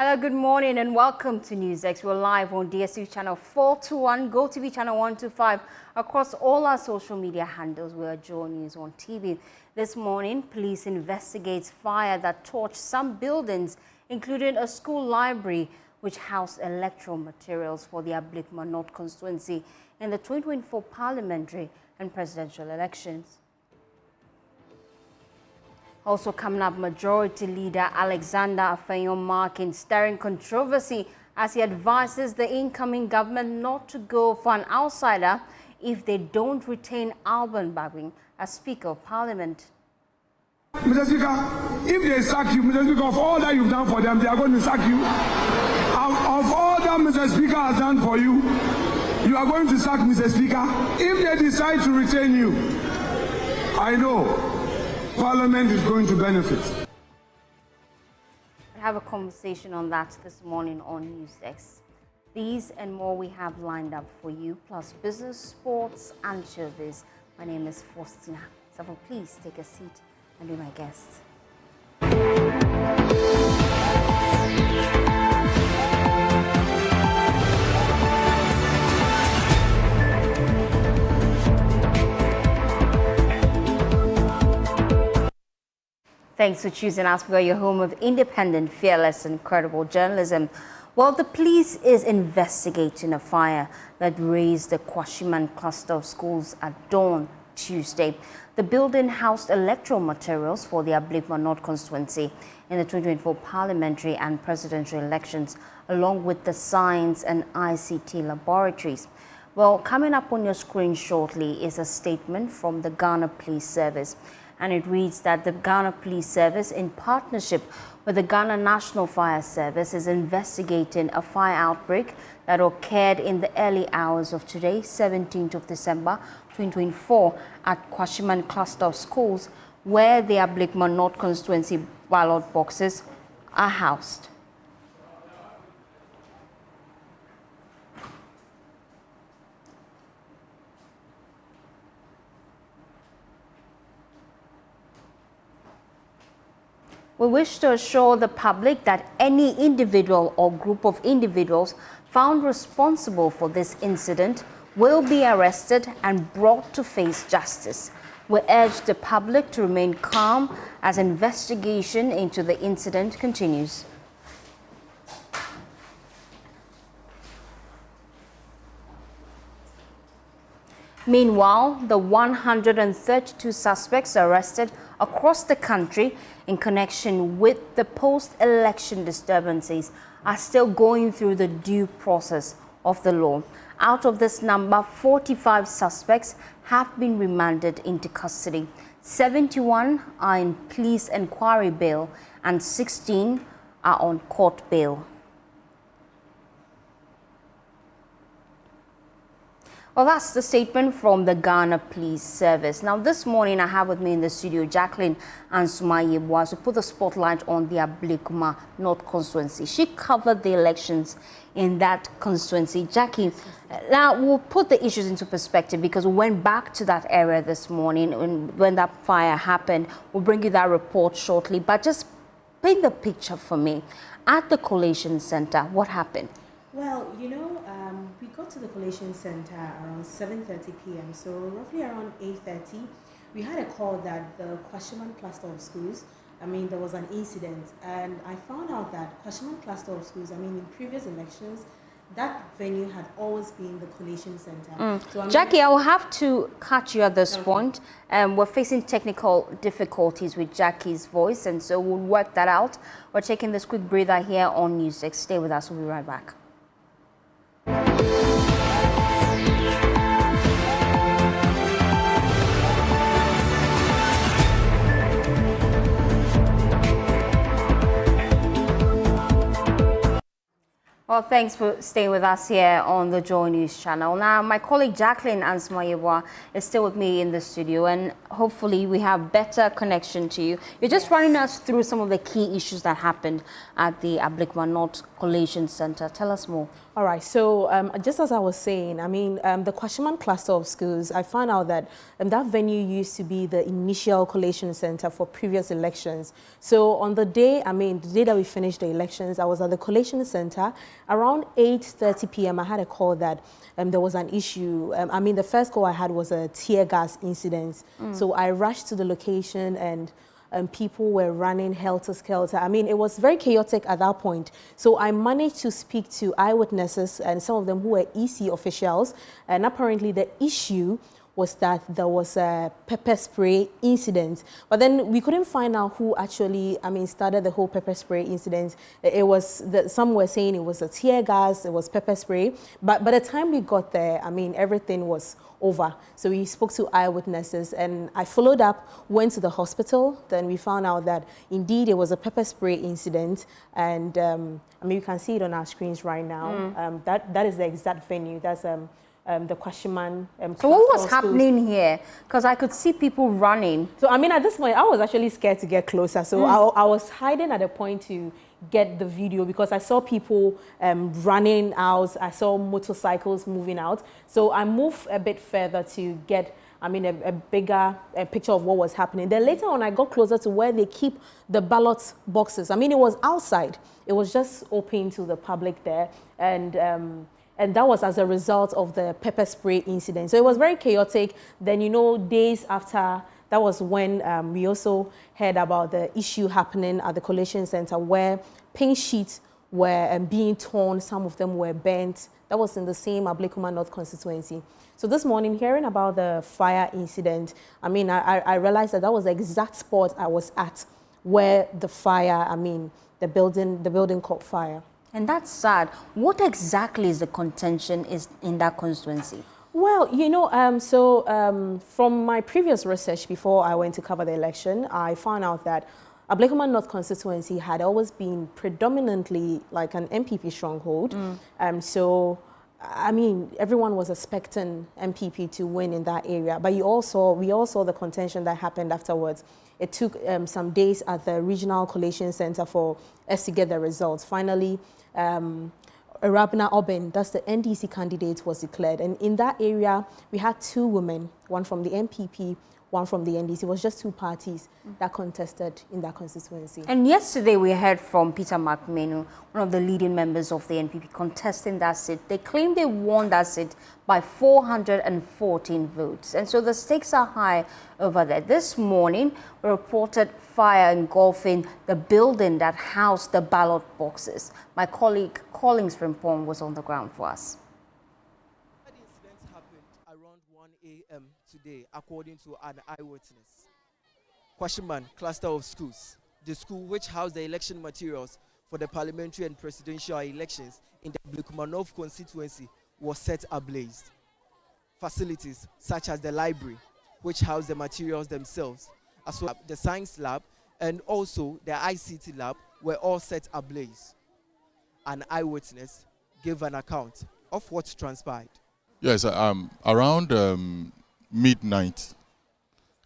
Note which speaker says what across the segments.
Speaker 1: Hello, good morning and welcome to NewsX. We're live on DSU channel 421, GoTV channel 125, across all our social media handles. We are Joy News on TV. This morning, police investigates fire that torched some buildings, including a school library, which housed electoral materials for the Ablekuma North constituency in the 2024 parliamentary and presidential elections. Also coming up, Majority Leader Alexander Afenyo-Markin stirring controversy as he advises the incoming government not to go for an outsider if they don't retain Alban Bagbin as Speaker of Parliament.
Speaker 2: Mr. Speaker, if they sack you, Mr. Speaker, of all that you've done for them, they are going to sack you. Of all that Mr. Speaker has done for you, you are going to sack Mr. Speaker. If they decide to retain you, I know Parliament is going to benefit.
Speaker 1: We have a conversation on that this morning on NewsX. These and more we have lined up for you, plus business, sports, and showbiz. My name is Faustina. So please take a seat and be my guest. Thanks for choosing us. We are your home of independent, fearless, and credible journalism. Well, the police is investigating a fire that razed the Kwashiman cluster of schools at dawn Tuesday. The building housed electoral materials for the Ablekuma North constituency in the 2024 parliamentary and presidential elections, along with the science and ICT laboratories. Well, coming up on your screen shortly is a statement from the Ghana Police Service. And it reads that the Ghana Police Service, in partnership with the Ghana National Fire Service, is investigating a fire outbreak that occurred in the early hours of today, 17th of December 2024, at Kwashiman cluster of schools, where the Ablekuma North constituency ballot boxes are housed. We wish to assure the public that any individual or group of individuals found responsible for this incident will be arrested and brought to face justice. We urge the public to remain calm as investigation into the incident continues. Meanwhile, the 132 suspects arrested across the country in connection with the post-election disturbances are still going through the due process of the law. Out of this number, 45 suspects have been remanded into custody. 71 are in police inquiry bail and 16 are on court bail. Well, that's the statement from the Ghana Police Service. Now, this morning, I have with me in the studio Jacqueline and Sumaye Boaz to put the spotlight on the Ablekuma North constituency. She covered the elections in that constituency. Jackie, now we'll put the issues into perspective because we went back to that area this morning when that fire happened. We'll bring you that report shortly, but just paint the picture for me. At the Collation Center, what happened?
Speaker 3: Well, you know, we got to the Collation Center around 7:30 p.m. So roughly around 8:30, we had a call that the Kwashiman cluster of schools, there was an incident. And I found out that Kwashiman cluster of schools, in previous elections, that venue had always been the Collation Center. So,
Speaker 1: Jackie, I will have to cut you at this point. We're facing technical difficulties with Jackie's voice, and so we'll work that out. We're taking this quick breather here on NewsX. Stay with us. We'll be right back. Well, thanks for staying with us here on the Joy News channel. Now, my colleague Jacqueline Ansmayewa is still with me in the studio, and hopefully we have better connection to you. You're just running us through some of the key issues that happened at the Ablekuma North Collation Center. Tell us more.
Speaker 3: All right, so just as I was saying, I mean, the Kwashiman cluster of schools, I found out that that venue used to be the initial collation center for previous elections. So on the day, I mean, the day that we finished the elections, I was at the collation center. Around 8:30 p.m., I had a call that there was an issue. I mean, the first call I had was a tear gas incident. So I rushed to the location, and people were running helter-skelter. I mean, it was very chaotic at that point. So I managed to speak to eyewitnesses and some of them who were EC officials. And apparently the issue was that there was a pepper spray incident. But then we couldn't find out who actually, I mean, started the whole pepper spray incident. It was, some were saying it was a tear gas, it was pepper spray. But by the time we got there, I mean, everything was over. So we spoke to eyewitnesses, and I followed up, went to the hospital. Then we found out that indeed it was a pepper spray incident. And I mean, you can see it on our screens right now. That is the exact venue. That's the Kwashiman.
Speaker 1: So what was happening here? Because I could see people running.
Speaker 3: So I mean, at this point, I was actually scared to get closer. So I was hiding at a point to get the video because I saw people running out. I saw motorcycles moving out. So I moved a bit further to get, I mean, a bigger picture of what was happening. Then later on, I got closer to where they keep the ballot boxes. I mean, it was outside. It was just open to the public there. And that was as a result of the pepper spray incident. So it was very chaotic. Then, you know, days after, that was when we also heard about the issue happening at the collation center where paint sheets were being torn. Some of them were burnt. That was in the same Ablekuma North constituency. So this morning, hearing about the fire incident, I mean, I realized that that was the exact spot I was at where the fire, I mean, the building caught fire.
Speaker 1: And that's sad. What exactly is the contention in that constituency?
Speaker 3: Well, you know, from my previous research before I went to cover the election, I found out that Ablekuma North constituency had always been predominantly like an MPP stronghold. So, I mean, everyone was expecting MPP to win in that area. But we all saw the contention that happened afterwards. It took some days at the regional collation center for us to get the results. Finally, Rabna Oben, that's the NDC candidate, was declared. And in that area, we had two women, one from the MPP, one from the NDC. It was just two parties that contested in that constituency.
Speaker 1: And yesterday we heard from Peter Makmenu, one of the leading members of the NPP, contesting that seat. They claim they won that seat by 414 votes. And so the stakes are high over there. This morning, we reported fire engulfing the building that housed the ballot boxes. My colleague Collins Frimpong was on the ground for us.
Speaker 4: The incident happened around 1 a.m. today, according to an eyewitness. Kwashiman cluster of schools, the school which housed the election materials for the parliamentary and presidential elections in the Ablekuma North constituency, was set ablaze. Facilities such as the library, which housed the materials themselves, as well as the science lab and also the ICT lab, were all set ablaze. An eyewitness gave an account of what transpired.
Speaker 5: Yes, around midnight,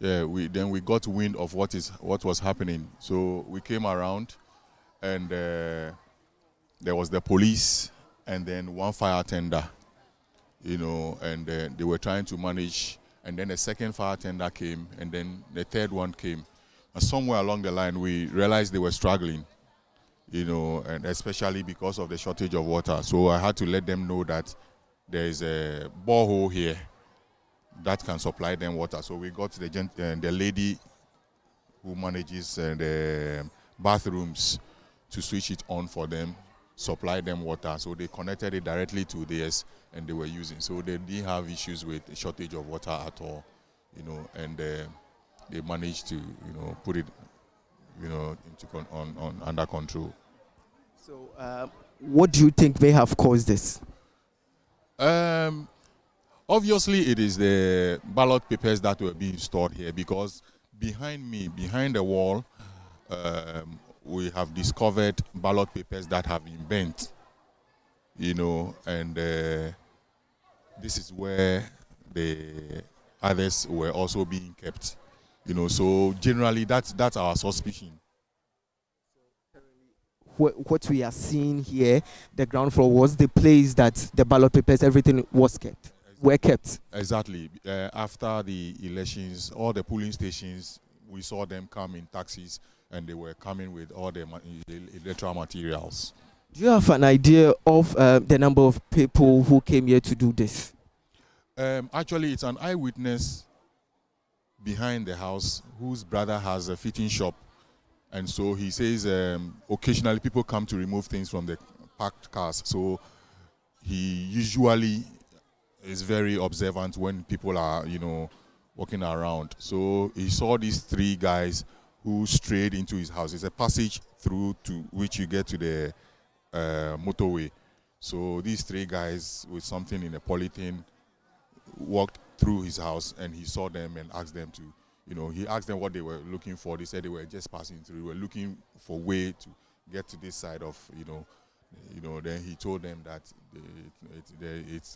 Speaker 5: we got wind of what was happening. So we came around, and there was the police, and then one fire tender, you know, and they were trying to manage. And then the second fire tender came, and then the third one came. And somewhere along the line, we realized they were struggling, you know, and especially because of the shortage of water. So I had to let them know that there is a borehole here that can supply them water. So we got the lady who manages the bathrooms to switch it on for them, supply them water. So they connected it directly to theirs, and they were using. So they didn't have issues with the shortage of water at all, you know, and they managed to, you know, put it, you know, under control.
Speaker 4: So what do you think may have caused this?
Speaker 5: Obviously, it is the ballot papers that were being stored here, because behind me, behind the wall, we have discovered ballot papers that have been bent. you know, and this is where the others were also being kept, you know. So generally, that's our suspicion.
Speaker 4: What we are seeing here, the ground floor was the place that the ballot papers, everything were kept.
Speaker 5: Exactly. After the elections, all the polling stations, we saw them come in taxis, and they were coming with all the electoral materials.
Speaker 4: Do you have an idea of the number of people who came here to do this?
Speaker 5: Actually, it's an eyewitness behind the house whose brother has a fitting shop. And so he says occasionally people come to remove things from the parked cars. So he usually is very observant when people are, you know, walking around. So he saw these three guys who strayed into his house. It's a passage through to which you get to the motorway. So these three guys with something in a polythene walked through his house, and he saw them and asked them to, you know, he asked them what they were looking for. They said they were just passing through. They were looking for a way to get to this side of, you know. Then he told them that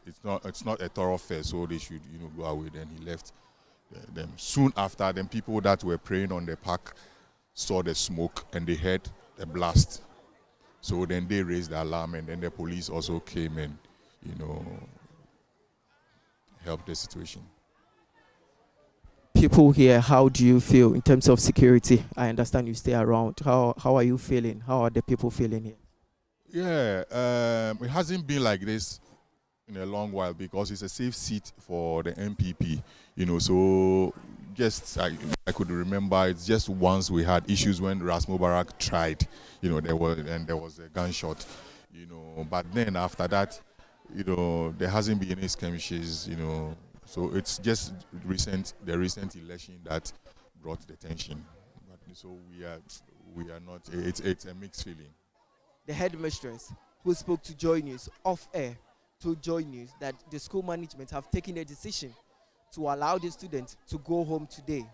Speaker 5: it's not a thoroughfare, so they should, you know, go away. Then he left them. Soon after, then people that were praying on the park saw the smoke and they heard the blast. So then they raised the alarm, and then the police also came and, you know, helped the situation.
Speaker 4: People here, how do you feel in terms of security? I understand you stay around. How are you feeling? How are the people feeling here?
Speaker 5: Yeah, it hasn't been like this in a long while because it's a safe seat for the MPP, you know. So just I could remember it's just once we had issues when Ras Mubarak tried, you know, there was a gunshot, you know. But then after that, you know, there hasn't been any skirmishes, you know. So it's just the recent election that brought the tension. But so we are not. It's a mixed feeling.
Speaker 4: The headmistress who spoke to Joy News off air told Joy News that the school management have taken a decision to allow the students to go home today,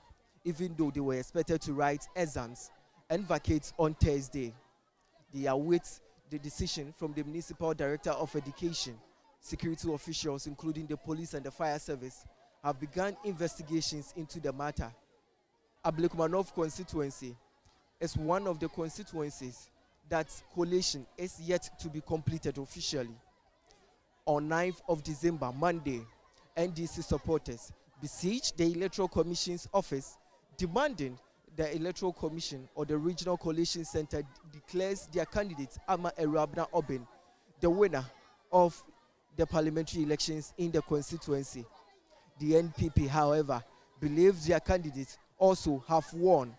Speaker 4: even though they were expected to write exams and vacate on Thursday. They await the decision from the Municipal Director of Education. Security officials, including the police and the fire service, have begun investigations into the matter. Ablekuma North constituency is one of the constituencies that collation is yet to be completed officially. On 9th of December, Monday, NDC supporters besieged the Electoral Commission's office, demanding the Electoral Commission or the Regional Collation Center declares their candidate, Ama Erabna Obin, the winner of the parliamentary elections in the constituency. The NPP, however, believes their candidates also have won.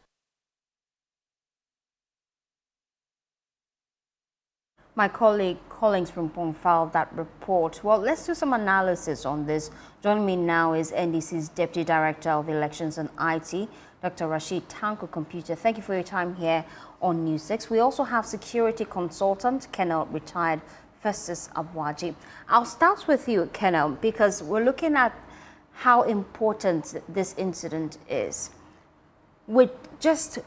Speaker 1: My colleague Collins from Pong filed that report. Well, let's do some analysis on this. Joining me now is NDC's Deputy Director of Elections and IT, Dr. Rashid Tanko Computer. Thank you for your time here on News 6. We also have security consultant, Colonel retired Festus Abwaji. I'll start with you, Colonel, because we're looking at how important this incident is. With just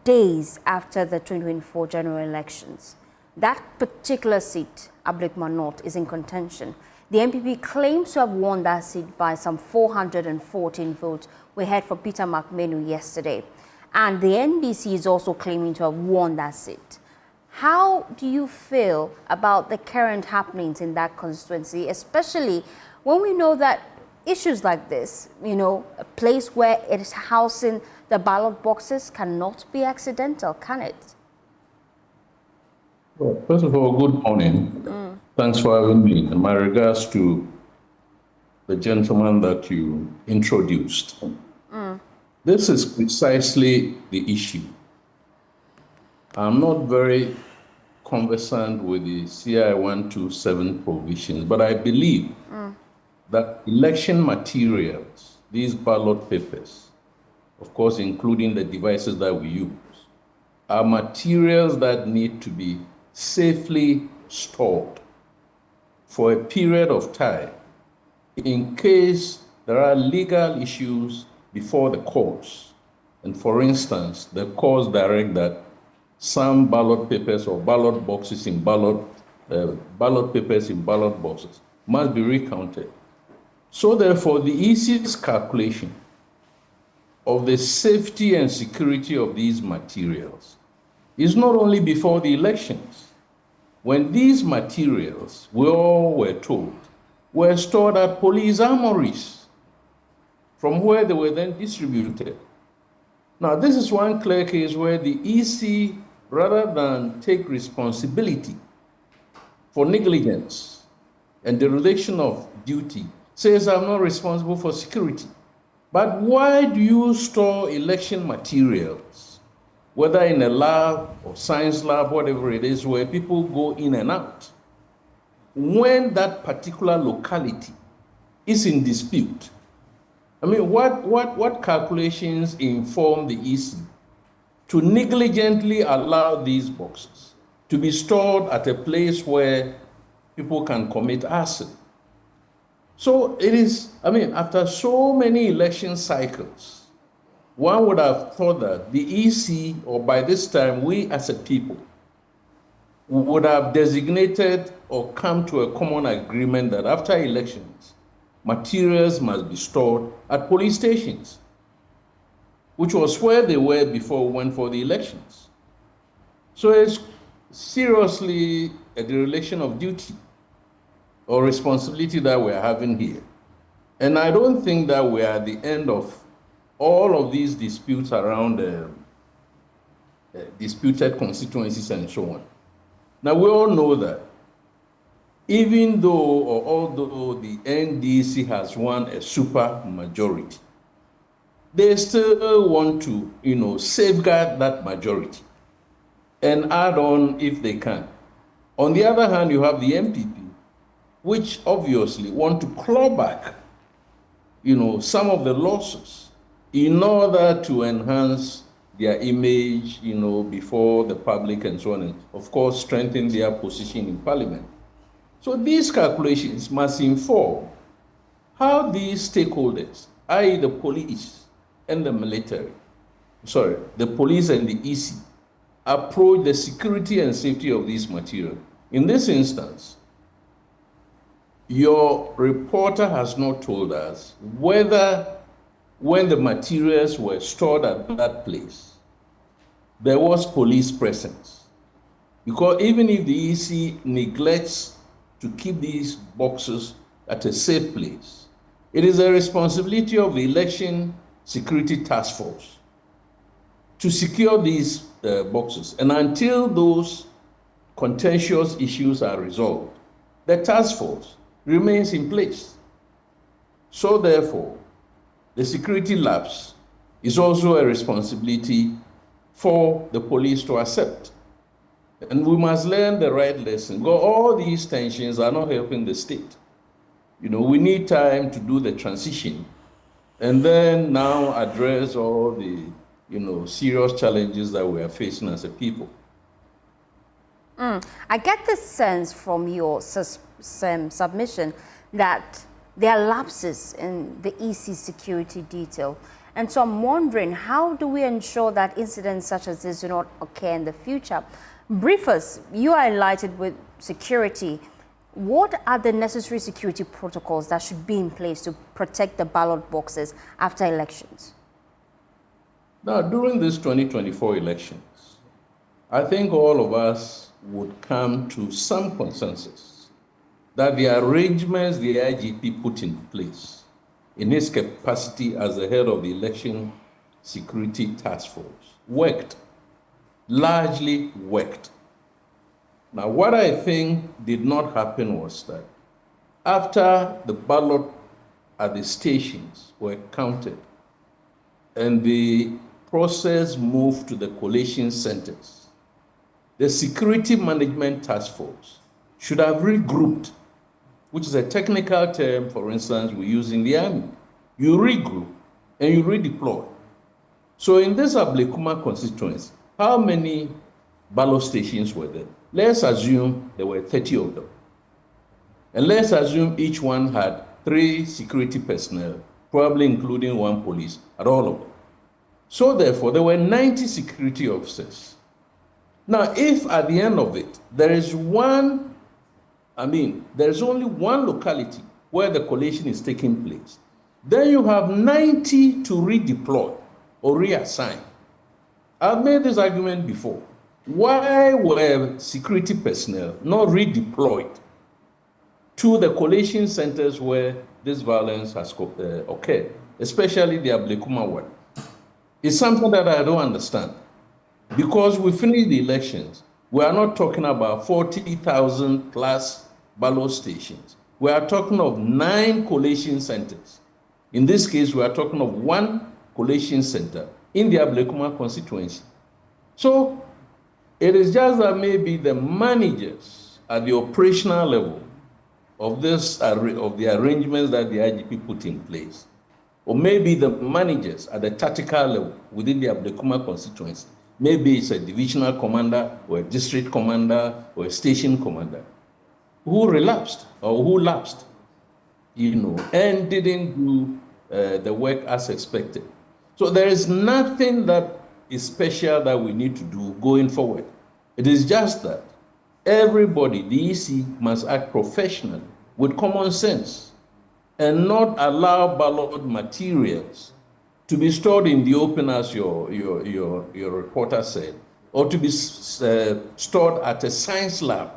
Speaker 1: days after the 2024 general elections, that particular seat, Ablekuma North, is in contention. The MPP claims to have won that seat by some 414 votes. We heard from Peter McMenu yesterday. And the NDC is also claiming to have won that seat. How do you feel about the current happenings in that constituency, especially when we know that issues like this, you know, a place where it is housing the ballot boxes cannot be accidental, can it?
Speaker 6: Well, first of all, good morning. Thanks for having me. And my regards to the gentleman that you introduced. This is precisely the issue. I'm not very conversant with the CI 127 provisions, but I believe that election materials, these ballot papers, of course, including the devices that we use, are materials that need to be safely stored for a period of time in case there are legal issues before the courts. And for instance, the courts direct that some ballot papers or ballot boxes in ballot ballot papers in ballot boxes must be recounted. So therefore, the EC's calculation of the safety and security of these materials is not only before the elections, when these materials, we all were told, were stored at police armories, from where they were then distributed. Now, this is one clear case where the EC, rather than take responsibility for negligence and dereliction of duty, says, I'm not responsible for security. But why do you store election materials, whether in a lab or science lab, whatever it is, where people go in and out, when that particular locality is in dispute? I mean, what calculations inform the EC to negligently allow these boxes to be stored at a place where people can commit arson? So it is, I mean, after so many election cycles, one would have thought that the EC, or by this time, we as a people, would have designated or come to a common agreement that after elections, materials must be stored at police stations, which was where they were before we went for the elections. So it's seriously a dereliction of duty or responsibility that we're having here. And I don't think that we're at the end of all of these disputes around disputed constituencies and so on. Now, we all know that even though, or although the NDC has won a super majority, they still want to, safeguard that majority and add on if they can. On the other hand, you have the MPP, which obviously want to claw back, some of the losses in order to enhance their image, before the public and so on, and of course, strengthen their position in Parliament. So these calculations must inform how these stakeholders, i.e. the police and the military, the police and the EC, approach the security and safety of these materials. In this instance, your reporter has not told us whether, when the materials were stored at that place, there was police presence. Because even if the EC neglects to keep these boxes at a safe place, it is a responsibility of the Election Security Task Force to secure these boxes. And until those contentious issues are resolved, the task force remains in place. So therefore, the security lapse is also a responsibility for the police to accept. And we must learn the right lesson. Because all these tensions are not helping the state. We need time to do the transition and then now address all the, serious challenges that we are facing as a people.
Speaker 1: I get the sense from your submission that there are lapses in the EC security detail. And so I'm wondering, how do we ensure that incidents such as this do not occur in the future? Brief us. You are enlightened with security. What are the necessary security protocols that should be in place to protect the ballot boxes after elections?
Speaker 6: Now, during this 2024 elections, I think all of us would come to some consensus that the arrangements the IGP put in place in his capacity as the head of the Election Security Task Force worked, largely worked. Now, what I think did not happen was that after the ballot at the stations were counted and the process moved to the collation centers, the Security Management Task Force should have regrouped, which is a technical term, for instance, we use in the army. You regroup and you redeploy. So in this Ablekuma constituency, how many ballot stations were there? Let's assume there were 30 of them. And let's assume each one had 3 security personnel, probably including 1 police, at all of them. So therefore, there were 90 security officers. Now, if at the end of it, there is 1 I mean, there's only one locality where the collation is taking place. Then you have 90 to redeploy or reassign. I've made this argument before. Why were security personnel not redeployed to the collation centers where this violence has occurred, especially the Ablekuma one? It's something that I don't understand. Because we finished the elections, we are not talking about 40,000 plus ballot stations. We are talking of 9 collation centers. In this case, we are talking of 1 collation center in the Ablekuma constituency. So it is just that maybe the managers at the operational level of the arrangements that the IGP put in place, or maybe the managers at the tactical level within the Ablekuma constituency, maybe it's a divisional commander or a district commander or a station commander who relapsed or who lapsed, and didn't do the work as expected. So there is nothing that is special that we need to do going forward. It is just that everybody, the EC, must act professionally with common sense and not allow ballot materials to be stored in the open, as your reporter said, or to be stored at a science lab,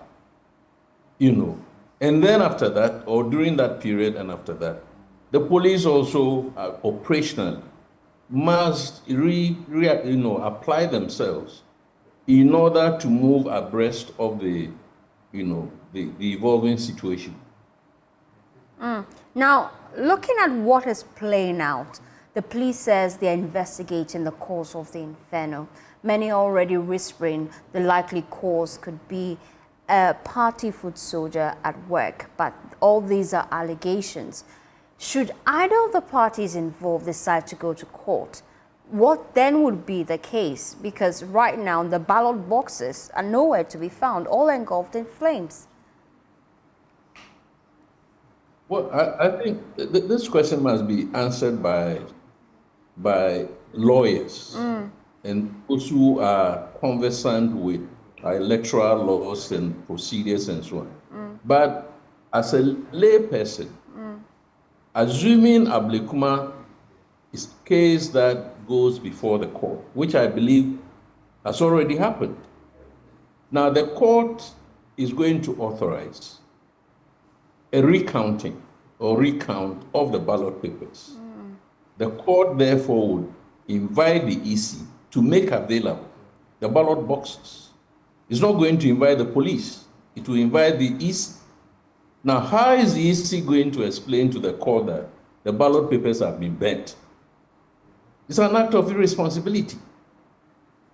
Speaker 6: And then after that, or during that period and after that, the police also operationally must apply themselves in order to move abreast of the evolving situation.
Speaker 1: Now, looking at what is playing out, the police says they're investigating the cause of the inferno. Many are already whispering the likely cause could be a party foot soldier at work, but all these are allegations. Should either of the parties involved decide to go to court, what then would be the case? Because right now the ballot boxes are nowhere to be found, all engulfed in flames.
Speaker 6: Well, I think this question must be answered by lawyers and those who are conversant with electoral laws and procedures and so on. But as a lay person, assuming Ablekuma is a case that goes before the court, which I believe has already happened. Now the court is going to authorize a recounting or recount of the ballot papers. The court therefore would invite the EC to make available the ballot boxes. It's not going to invite the police, it will invite the EC. Now, how is the EC going to explain to the court that the ballot papers have been burnt? It's an act of irresponsibility.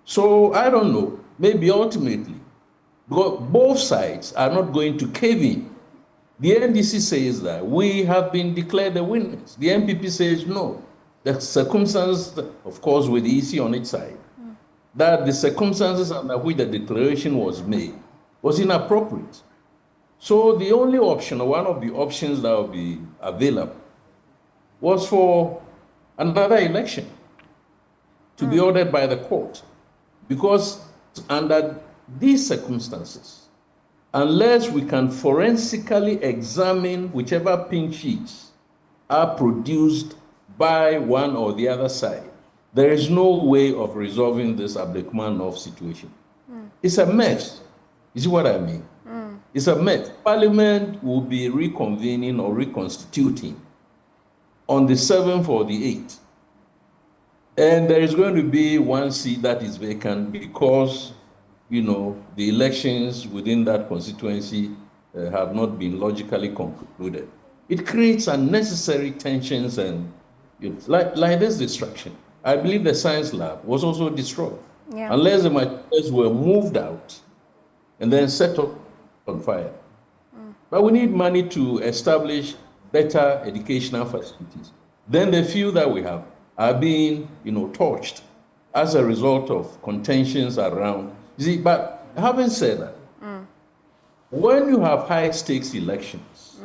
Speaker 6: So I don't know, maybe ultimately, both sides are not going to cave in. The NDC says that we have been declared the winners. The MPP says no. The circumstances, of course, with the EC on its side, that the circumstances under which the declaration was made was inappropriate. So the only option, or one of the options that will be available, was for another election to be ordered by the court. Because under these circumstances, unless we can forensically examine whichever pink sheets are produced by one or the other side, there is no way of resolving this Ablekuma North situation. It's a mess. You see what I mean? It's a mess. Parliament will be reconvening or reconstituting on the 7th or the 8th. And there is going to be one seat that is vacant because, the elections within that constituency have not been logically concluded. It creates unnecessary tensions and like this distraction. I believe the science lab was also destroyed. Yeah. Unless the materials were moved out and then set up on fire. But we need money to establish better educational facilities. Then the few that we have are being, torched as a result of contentions around. You see, but having said that, when you have high stakes elections,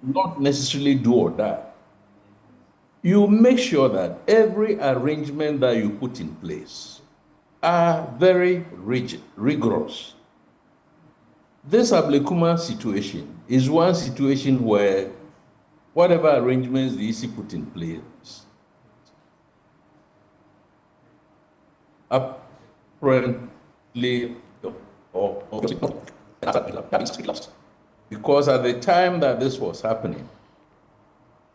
Speaker 6: not necessarily do or die, you make sure that every arrangement that you put in place are very rigid, rigorous. this Ablekuma situation is one situation where whatever arrangements the EC put in place, apparently, because at the time that this was happening,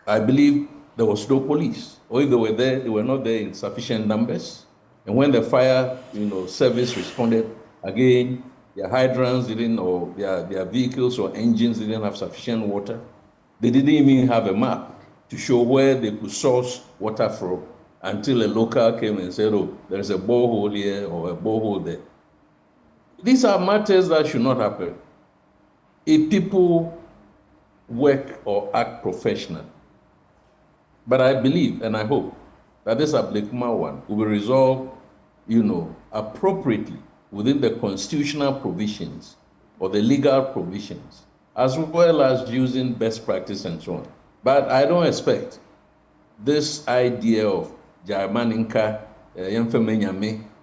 Speaker 6: I believe there was no police, or if they were there, they were not there in sufficient numbers. And when the fire, service responded, again, their hydrants didn't, or their vehicles or engines didn't have sufficient water. They didn't even have a map to show where they could source water from until a local came and said, oh, there's a borehole here or a borehole there. These are matters that should not happen if people work or act professionally. But I believe and I hope that this Ablekuma one will be resolved, appropriately within the constitutional provisions or the legal provisions, as well as using best practice and so on. But I don't expect this idea of Jamaninka,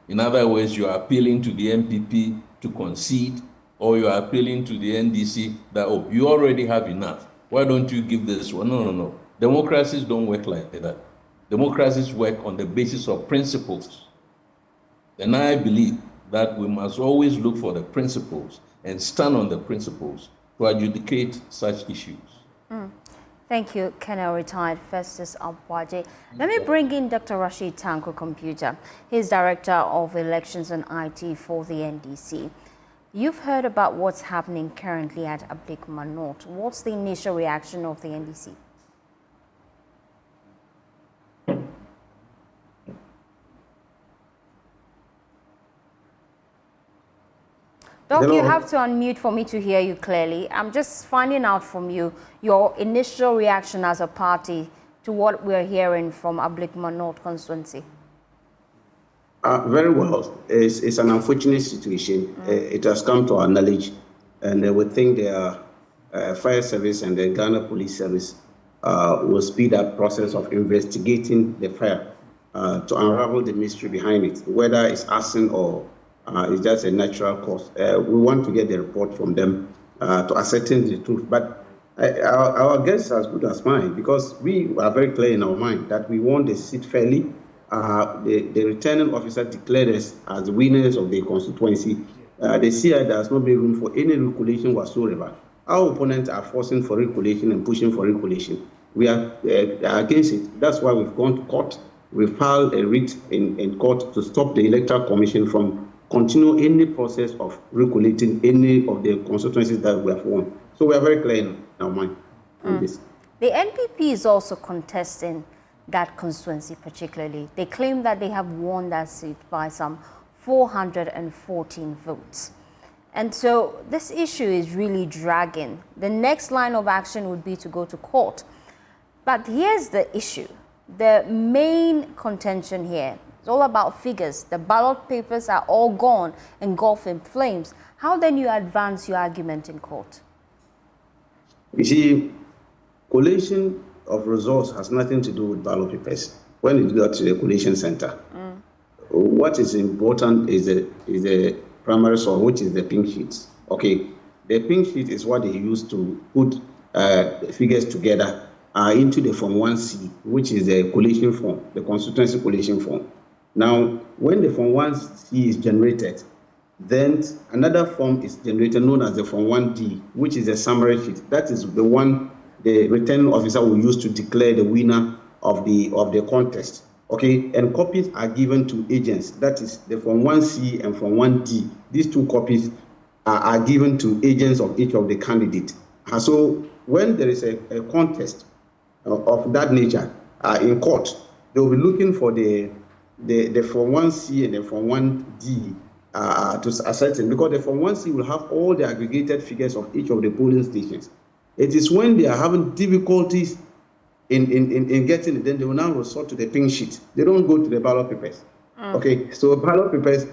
Speaker 6: in other words, you are appealing to the MPP to concede, or you are appealing to the NDC that, oh, you already have enough. Why don't you give this one? No. Democracies don't work like that. Democracies work on the basis of principles. And I believe that we must always look for the principles and stand on the principles to adjudicate such issues.
Speaker 1: Thank you, Colonel Retired Festus Abwaje. Let me bring in Dr. Rashid Tanko Computer. He's Director of Elections and IT for the NDC. You've heard about what's happening currently at Ablekuma North. What's the initial reaction of the NDC? Doc, you have to unmute for me to hear you clearly. I'm just finding out from you your initial reaction as a party to what we're hearing from Ablekuma North constituency.
Speaker 7: Very well. It's an unfortunate situation. It has come to our knowledge, and we think the fire service and the Ghana Police Service will speed up process of investigating the fire to unravel the mystery behind it, whether it's arson or it's just a natural cause. We want to get the report from them to ascertain the truth. But our guess is as good as mine, because we are very clear in our mind that we want the seat fairly. The returning officer declared us as the winners of the constituency. The CI does not make room for any recollection whatsoever. Our opponents are forcing for recollection and pushing for recollection. We are against it. That's why we've gone to court. We've filed a writ in court to stop the Electoral Commission from continue any process of recollecting any of the constituencies that we have won. So we are very clear in our mind on this.
Speaker 1: The NPP is also contesting that constituency particularly. They claim that they have won that seat by some 414 votes. And so this issue is really dragging. The next line of action would be to go to court. But here's the issue. The main contention here is all about figures. The ballot papers are all gone, engulfed in flames. How then you advance your argument in court?
Speaker 7: You see, collation of results has nothing to do with ballot papers. When it got to the collation center, what is important is the primary source, which is the pink sheets. Okay, the pink sheet is what they use to put figures together into the Form 1C, which is the collation form, the constituency collation form. Now, when the Form 1C is generated, then another form is generated known as the Form 1D, which is a summary sheet. That is the one the returning officer will use to declare the winner of the contest. Okay, and copies are given to agents. That is the Form 1C and Form 1D. These two copies are given to agents of each of the candidates. So when there is a contest of that nature in court, they will be looking for the Form 1C and the Form 1D to ascertain, because the Form 1C will have all the aggregated figures of each of the polling stations. It is when they are having difficulties in getting it, then they will now resort to the pink sheet. They don't go to the ballot papers. Okay, so ballot papers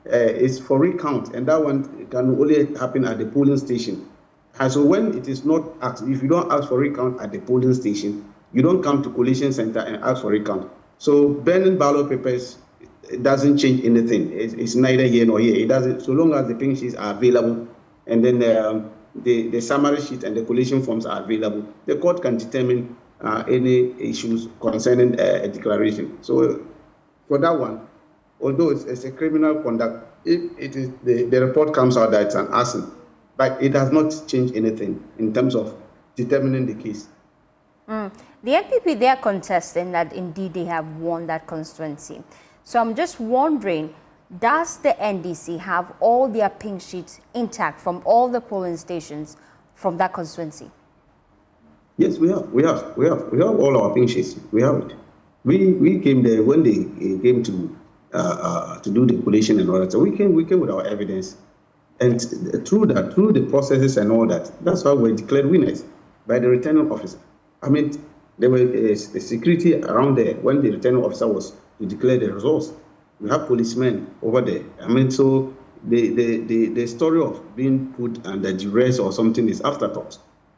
Speaker 7: is for recount, and that one can only happen at the polling station. And so when it is not asked, if you don't ask for recount at the polling station, you don't come to collation center and ask for recount. So burning ballot papers, it doesn't change anything. It's neither here nor here. It doesn't, so long as the pink sheets are available, and then the summary sheet and the collation forms are available, the court can determine any issues concerning a declaration. So for that one, although it's a criminal conduct, if it is the report comes out that it's an arson, but it does not change anything in terms of determining the case.
Speaker 1: The NPP, they are contesting that indeed they have won that constituency. So I'm just wondering, does the NDC have all their pink sheets intact from all the polling stations from that constituency?
Speaker 7: Yes, we have all our pink sheets. We have it. We came there when they came to do the collation and all that. So we came with our evidence, and through the processes and all that, that's how we declared winners by the returning officer. I mean, there was a security around there when the returning officer was to declare the results. We have policemen over there. I mean, so the story of being put under duress or something is afterthought.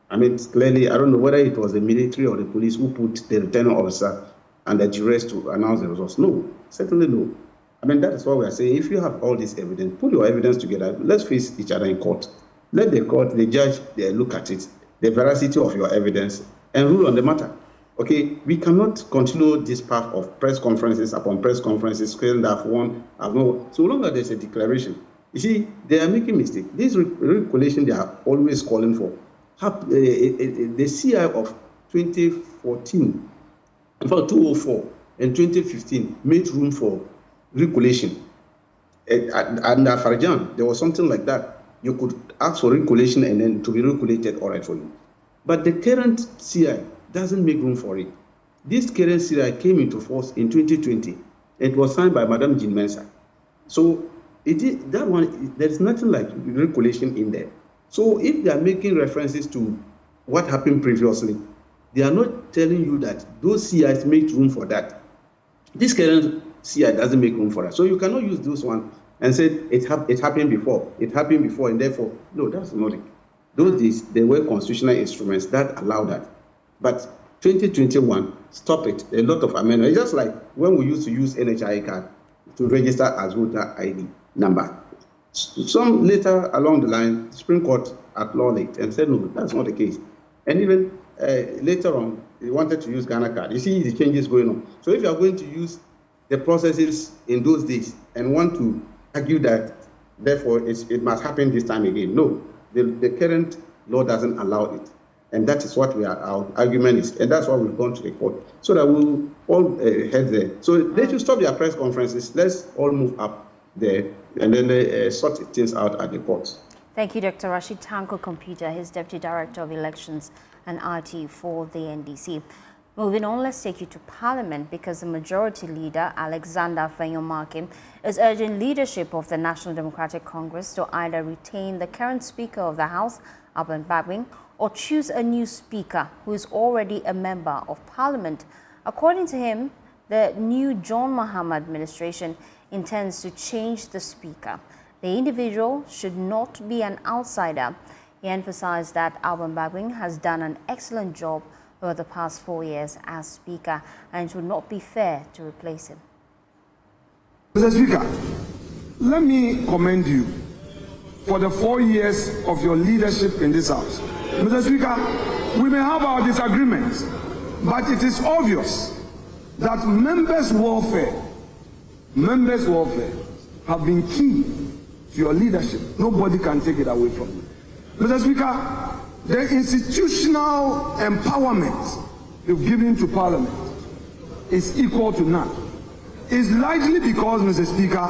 Speaker 7: I mean, clearly, I don't know whether it was the military or the police who put the returning officer under duress to announce the results. No, certainly no. I mean, that is why we are saying, if you have all this evidence, put your evidence together. Let's face each other in court. Let the court, the judge, they look at it, the veracity of your evidence, and rule on the matter. Okay, we cannot continue this path of press conferences upon press conferences, saying that I've won, I've not. So long as there's a declaration. You see, they are making mistakes. This regulation they are always calling for. The CI of 2014, in fact 2004 and 2015 made room for regulation. Under Farjan, there was something like that. You could ask for regulation and then to be regulated all right for you. But the current CI doesn't make room for it. This current CI came into force in 2020. It was signed by Madam Jean Mensah. So that one, there's nothing like regulation in there. So if they are making references to what happened previously, they are not telling you that those CIs make room for that. This current CI doesn't make room for that. So you cannot use those one and say it happened before. It happened before, and therefore, no, that's not it. Those days, there were constitutional instruments that allow that. But 2021, stop it. A lot of amendments. Just like when we used to use NHI card to register as voter ID number. Some later along the line, the Supreme Court outlawed it and said, no, that's not the case. And even later on, they wanted to use Ghana card. You see the changes going on. So if you are going to use the processes in those days and want to argue that, therefore, it must happen this time again, no. The current law doesn't allow it. And that is what our argument is. And that's why we've gone to the court, so that we'll all head there. So they should stop their press conferences. Let's all move up there and then sort things out at the courts.
Speaker 1: Thank you, Dr. Rashid Tanko Computer, his Deputy Director of Elections and RT for the NDC. Moving on, let's take you to Parliament, because the Majority Leader, Alexander Afenyo-Markin, is urging leadership of the National Democratic Congress to either retain the current Speaker of the House, Ablekuma, or choose a new Speaker who is already a Member of Parliament. According to him, the new John Mahama administration intends to change the Speaker. The individual should not be an outsider. He emphasized that Ablekuma has done an excellent job over the past 4 years as Speaker, and it would not be fair to replace him.
Speaker 2: Mr. Speaker, let me commend you for the 4 years of your leadership in this House. Mr. Speaker, we may have our disagreements, but it is obvious that members' welfare have been key to your leadership. Nobody can take it away from you. Mr. Speaker, the institutional empowerment you've given to Parliament is equal to none. It's likely because, Mr. Speaker,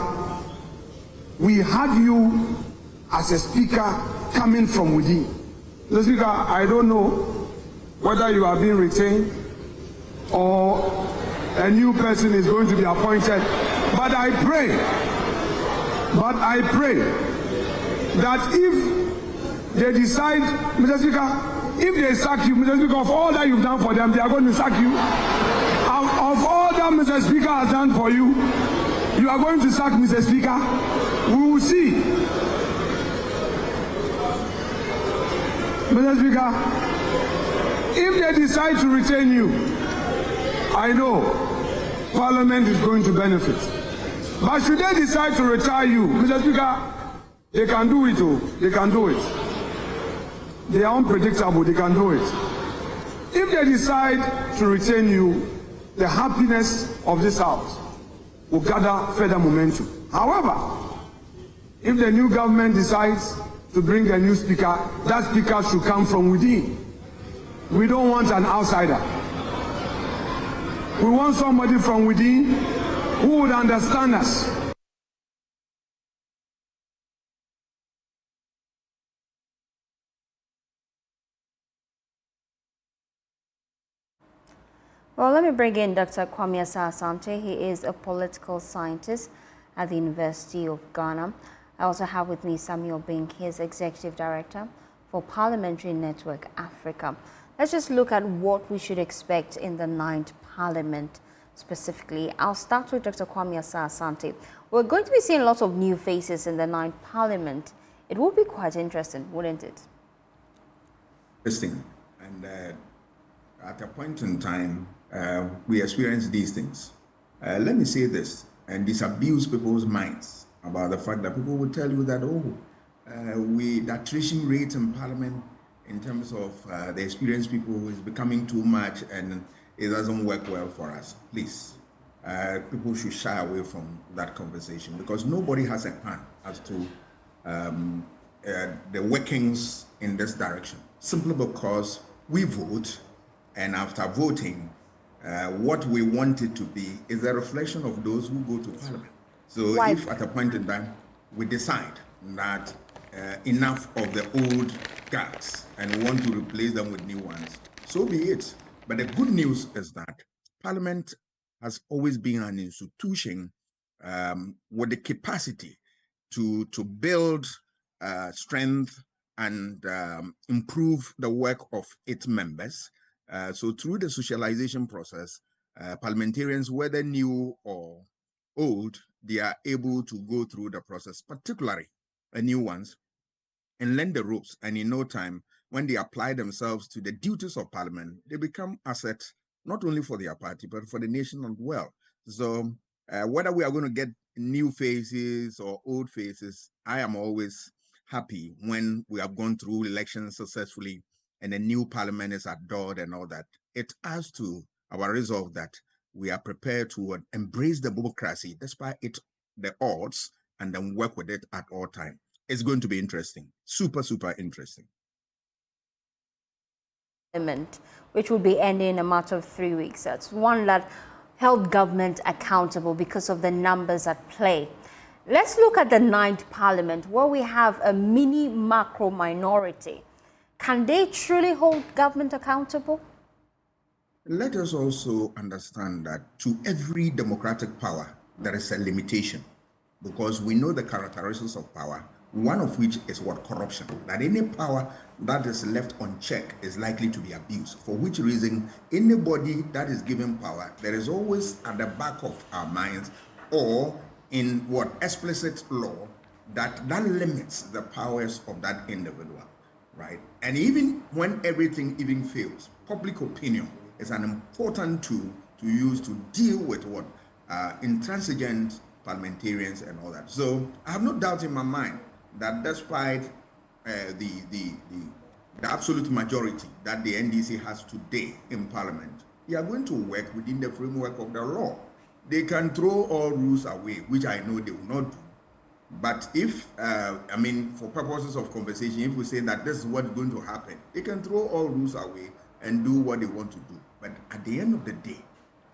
Speaker 2: we had you as a Speaker coming from within. Mr. Speaker, I don't know whether you are being retained or a new person is going to be appointed, but I pray that if they decide, Mr. Speaker, if they sack you, Mr. Speaker, of all that you've done for them, they are going to sack you. Of all that Mr. Speaker has done for you, you are going to sack Mr. Speaker. We will see. Mr. Speaker, if they decide to retain you, I know Parliament is going to benefit. But should they decide to retire you, Mr. Speaker, They can do it, oh, they can do it. They are unpredictable, they can do it. If they decide to retain you, the happiness of this house will gather further momentum. However, if the new government decides to bring a new speaker, that speaker should come from within. We don't want an outsider. We want somebody from within who would understand us.
Speaker 1: Well, let me bring in Dr. Kwame Asante. He is a political scientist at the University of Ghana. I also have with me Samuel Bink, he is Executive Director for Parliamentary Network Africa. Let's just look at what we should expect in the 9th Parliament specifically. I'll start with Dr. Kwame Asante. We're going to be seeing lots of new faces in the 9th Parliament. It would be quite interesting, wouldn't it?
Speaker 8: Interesting. And at a point in time, we experience these things. Let me say this and disabuse people's minds about the fact that people will tell you that, the attrition rate in Parliament in terms of the experienced people is becoming too much and it doesn't work well for us. Please, people should shy away from that conversation because nobody has a plan as to the workings in this direction, simply because we vote, and after voting, what we want it to be is a reflection of those who go to Parliament. So if at a point in time we decide that enough of the old guards and want to replace them with new ones, so be it. But the good news is that Parliament has always been an institution with the capacity to build strength and improve the work of its members. So through the socialization process, parliamentarians, whether new or old, they are able to go through the process, particularly new ones, and learn the ropes. And in no time, when they apply themselves to the duties of Parliament, they become assets not only for their party, but for the nation as well. So whether we are going to get new faces or old faces, I am always happy when we have gone through elections successfully and a new Parliament is adored and all that. It adds to our resolve that we are prepared to embrace the democracy despite the odds, and then work with it at all times. It's going to be interesting. Super, super interesting.
Speaker 1: Which will be ending in a matter of 3 weeks. That's one that held government accountable because of the numbers at play. Let's look at the 9th Parliament, where we have a mini macro minority. Can they truly hold government accountable?
Speaker 8: Let us also understand that to every democratic power, there is a limitation, because we know the characteristics of power, one of which is what? Corruption. That any power that is left unchecked is likely to be abused, for which reason anybody that is given power, there is always at the back of our minds, or in what explicit law, that limits the powers of that individual, right? And even when everything even fails, public opinion is an important tool to use to deal with what intransigent parliamentarians and all that. So I have no doubt in my mind that despite the absolute majority that the NDC has today in Parliament, they are going to work within the framework of the law. They can throw all rules away, which I know they will not do. But if, I mean, for purposes of conversation, if we say that this is what's going to happen, they can throw all rules away and do what they want to do. But at the end of the day,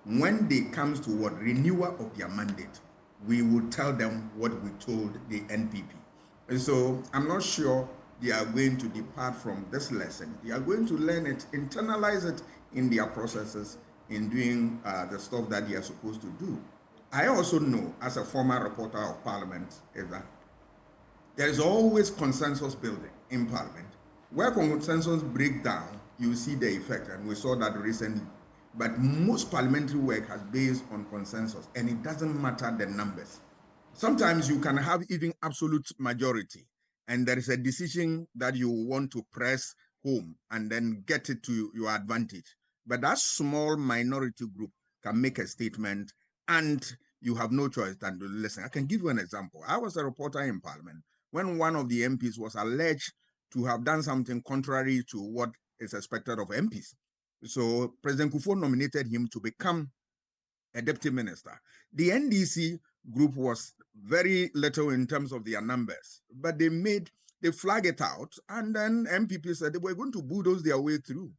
Speaker 8: when they comes to what renewal of their mandate, we will tell them what we told the NPP. And so I'm not sure they are going to depart from this lesson. They are going to learn it, internalize it in their processes, in doing the stuff that they are supposed to do. I also know, as a former reporter of Parliament, is that there is always consensus building in Parliament. Where consensus break down, you see the effect, and we saw that recently. But most parliamentary work has based on consensus, and it doesn't matter the numbers. Sometimes you can have even absolute majority, and there is a decision that you want to press home and then get it to your advantage. But that small minority group can make a statement, and you have no choice than to listen. I can give you an example. I was a reporter in Parliament when one of the MPs was alleged to have done something contrary to what is expected of MPs. So President Kufuor nominated him to become a deputy minister. The NDC group was very little in terms of their numbers, but they flag it out, and then MPP said they were going to bulldoze their way through.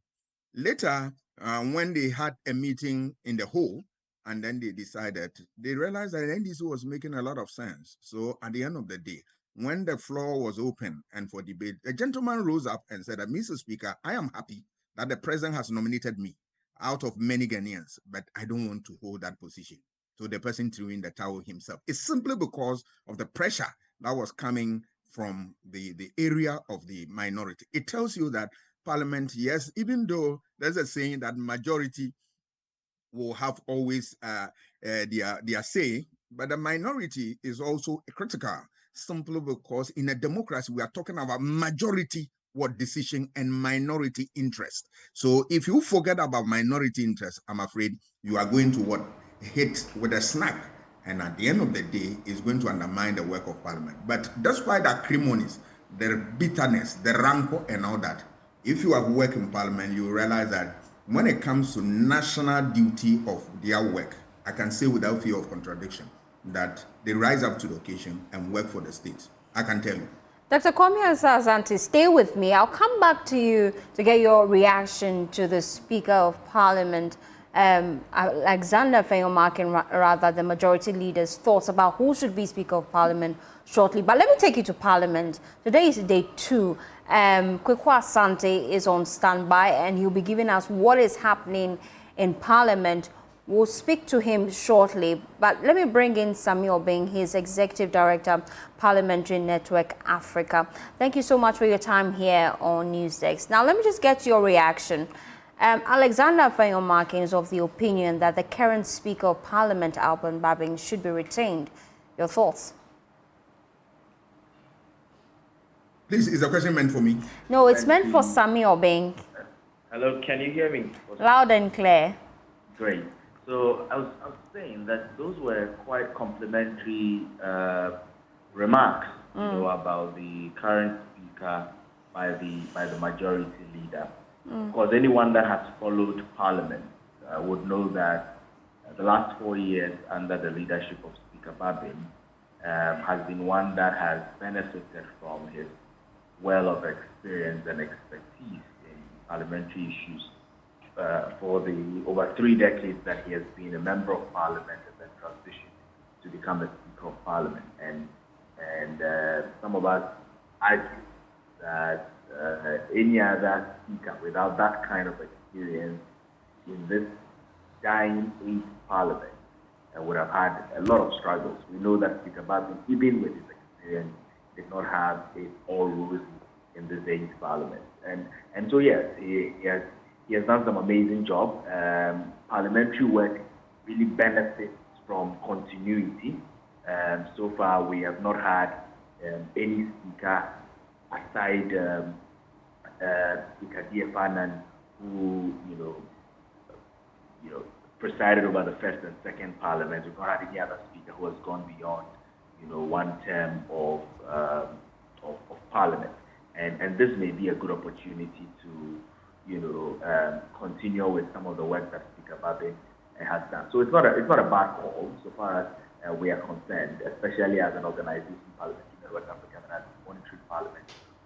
Speaker 8: Later, when they had a meeting in the hall, and then they realized that the NDC was making a lot of sense. So at the end of the day, when the floor was open and for debate, a gentleman rose up and said, Mr. Speaker, I am happy that the president has nominated me out of many Ghanaians, but I don't want to hold that position. So the person threw in the towel himself. It's simply because of the pressure that was coming from the area of the minority. It tells you that Parliament, yes, even though there's a saying that majority will have always their say, but the minority is also critical, simply because in a democracy, we are talking about majority decision and minority interest. So if you forget about minority interest, I'm afraid you are going to hit with a snack. And at the end of the day, it's going to undermine the work of Parliament. But despite the acrimonies, the bitterness, the rancor and all that, if you have worked in Parliament, you realize that when it comes to national duty of their work, I can say without fear of contradiction that they rise up to the occasion and work for the state. I can tell you.
Speaker 1: Dr. Kwame Asah-Asante, stay with me. I'll come back to you to get your reaction to the Speaker of Parliament, Alexander Afenyo-Markin, rather, the majority leader's thoughts about who should be Speaker of Parliament shortly. But let me take you to Parliament. Today is day 2. Kweku Asante is on standby, and he'll be giving us what is happening in Parliament. We'll speak to him shortly, but let me bring in Sammy Obeng, his Executive Director, Parliamentary Network Africa. Thank you so much for your time here on Newsdesk. Now, let me just get your reaction. Alexander Afenyo-Markin is of the opinion that the current Speaker of Parliament, Alban Babing, should be retained. Your thoughts?
Speaker 8: Please, is the question meant for me?
Speaker 1: No, it's meant for Sammy Obeng.
Speaker 9: Hello, can you hear me?
Speaker 1: Loud and clear.
Speaker 9: Great. So I was saying that those were quite complimentary remarks, about the current speaker by the majority leader. Because anyone that has followed Parliament would know that the last 4 years under the leadership of Speaker Babin has been one that has benefited from his well of experience and expertise in parliamentary issues. For the over 3 decades that he has been a member of Parliament and then transitioned to become a Speaker of Parliament. And some of us argue that any other speaker without that kind of experience in this dying age Parliament would have had a lot of struggles. We know that Speaker Babin, even with his experience, did not have it all rosy in this age Parliament. And so yes, he has done some amazing job. Parliamentary work really benefits from continuity. So far, we have not had any speaker aside Speaker Diafanan, who presided over the first and second Parliament. We've not had any other speaker who has gone beyond 1 term of Parliament. And this may be a good opportunity to continue with some of the work that Speaker Babin has done. So it's not a bad call so far as we are concerned, especially as an organization, Parliamentary Network Africa, and as monitoring Parliament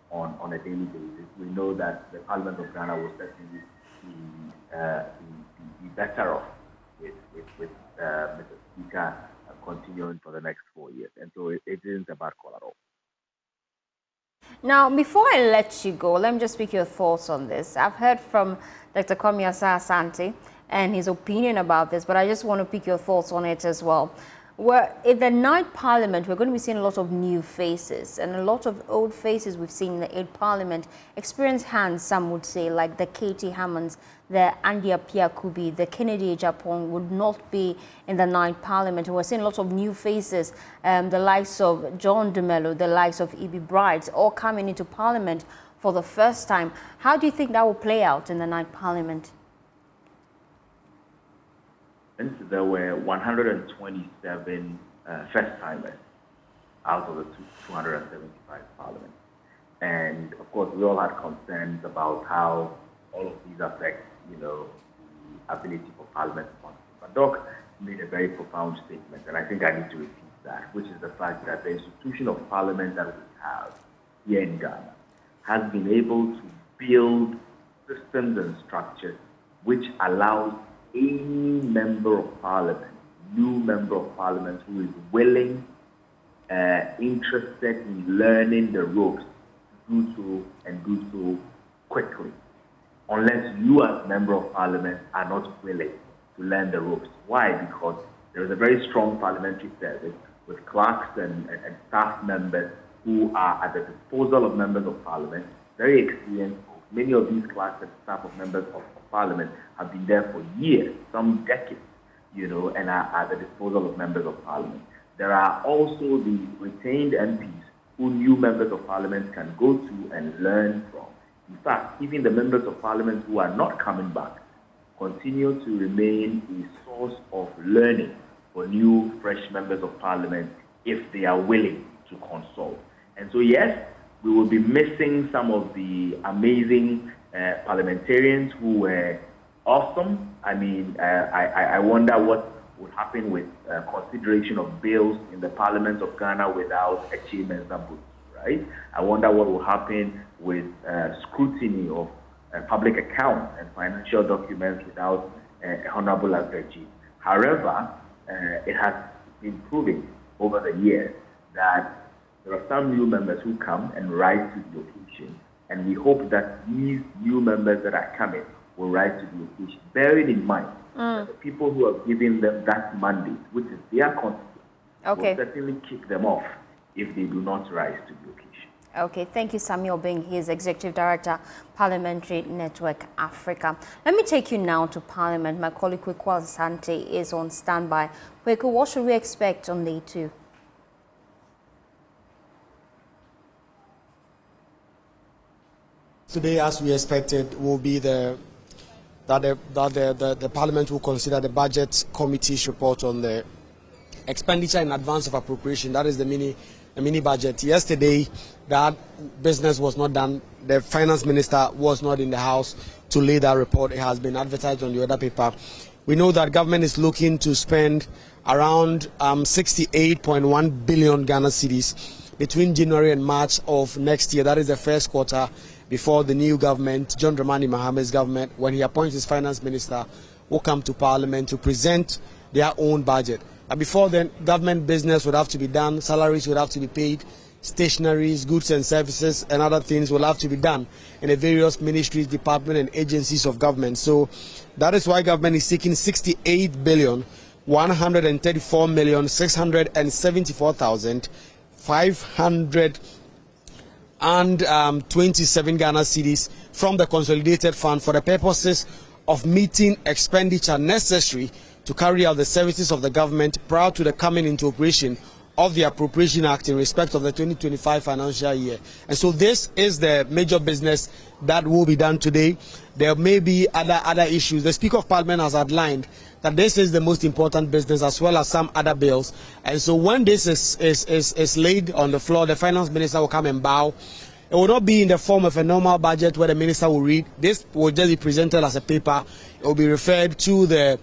Speaker 9: on a daily basis. We know that the Parliament of Ghana will certainly be better off with Mr. Speaker continuing for the next 4 years. And so it isn't a bad call at all.
Speaker 1: Now, before I let you go, let me just speak your thoughts on this. I've heard from Dr. Kwame Asah-Asante and his opinion about this, but I just want to pick your thoughts on it as well. In the night Parliament, we're going to be seeing a lot of new faces, and a lot of old faces we've seen in the 8th Parliament, experienced hands, some would say, like the Katie Hammonds, the Andy Appiah-Kubi, the Kennedy Ejapong, would not be in the night Parliament. And we're seeing a lot of new faces, the likes of John Dumelo, the likes of E.B. Bright, all coming into Parliament for the first time. How do you think that will play out in the night Parliament?
Speaker 9: There were 127 first-timers out of the 275 parliaments. And of course, we all had concerns about how all of these affect, the ability for Parliament to function. But Doc made a very profound statement, and I think I need to repeat that, which is the fact that the institution of Parliament that we have here in Ghana has been able to build systems and structures which allows any member of Parliament, new member of Parliament who is willing, interested in learning the ropes, to do so and do so quickly, unless you as member of Parliament are not willing to learn the ropes. Why? Because there is a very strong parliamentary service with clerks and staff members who are at the disposal of members of Parliament, very experienced. Many of these clerks and staff of members of Parliament have been there for years, some decades, and are at the disposal of members of Parliament. There are also the retained MPs who new members of Parliament can go to and learn from. In fact, even the members of Parliament who are not coming back continue to remain a source of learning for new, fresh members of Parliament if they are willing to consult. And so, yes, we will be missing some of the amazing parliamentarians who were awesome. I mean, I wonder what would happen with consideration of bills in the Parliament of Ghana without a chairman's booth, right? I wonder what will happen with scrutiny of public accounts and financial documents without a honorable Agreji. However, it has been proven over the years that there are some new members who come and rise to the occasion, and we hope that these new members that are coming will rise to the occasion, bearing in mind that the people who have given them that mandate, which is their constitution, will certainly kick them off if they do not rise to the occasion.
Speaker 1: Okay, thank you, Samuel Bing. He is Executive Director, Parliamentary Network Africa. Let me take you now to Parliament. My colleague Kweku Asante is on standby. Kweku, what should we expect on day 2?
Speaker 10: Today, as we expected, will be the Parliament will consider the Budget Committee's report on the expenditure in advance of appropriation. That is the mini budget. Yesterday, that business was not done. The Finance Minister was not in the House to lay that report. It has been advertised on the other paper. We know that government is looking to spend around 68.1 billion Ghana cedis between January and March of next year. That is the first quarter before the new government, John Dramani Mahamad's government, when he appoints his Finance Minister, will come to Parliament to present their own budget. And before then, government business would have to be done, salaries would have to be paid, stationaries, goods and services and other things will have to be done in the various ministries, departments and agencies of government. So that is why government is seeking 68,134,674,527 Ghana cedis from the consolidated fund for the purposes of meeting expenditure necessary to carry out the services of the government prior to the coming into operation of the Appropriation Act in respect of the 2025 financial year. And so this is the major business that will be done today. There may be other issues. The Speaker of Parliament has outlined that this is the most important business as well as some other bills. And so when this is laid on the floor, the Finance Minister will come and bow. It will not be in the form of a normal budget where the minister will read. This will just be presented as a paper. It will be referred to the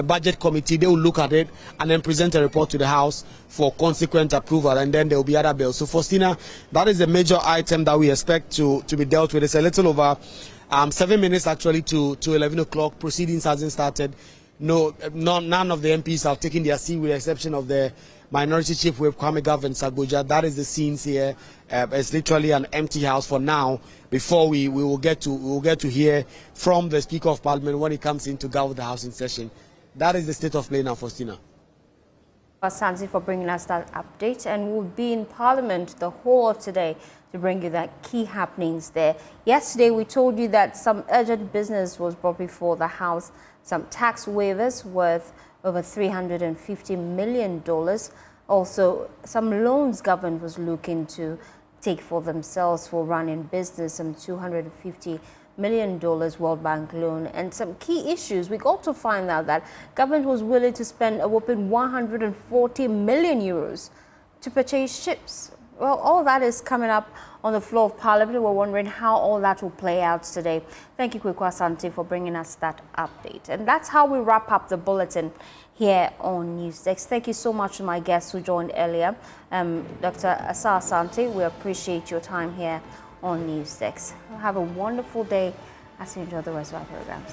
Speaker 10: budget committee. They will look at it and then present a report to the House for consequent approval, and then there will be other bills. So, Faustina, that is the major item that we expect to be dealt with. It's a little over 7 minutes actually to 11 o'clock. Proceedings hasn't started. None of the MPs have taken their seat with the exception of the Minority Chief Whip Kwame Govern Sagboja. That is the scenes here. It's literally an empty house for now. Before we will get to hear from the Speaker of Parliament when he comes in to govern the House in session. That is the state of play now, Faustina.
Speaker 1: Sansi for bringing us that update, and we'll be in Parliament the whole of today to bring you that key happenings there. Yesterday we told you that some urgent business was brought before the House, some tax waivers worth over $350 million. Also, some loans government was looking to take for themselves for running business, some $250 million World Bank loan, and some key issues. We got to find out that government was willing to spend a whopping 140 million euros to purchase ships. Well, all that is coming up on the floor of Parliament. We're wondering how all that will play out today. Thank you, Kweku Asante, for bringing us that update. And that's how we wrap up the bulletin here on Newsdesk. Thank you so much to my guests who joined earlier. Dr. Asa Asante, we appreciate your time here on Newsdesk. Have a wonderful day as you enjoy the rest of our programs.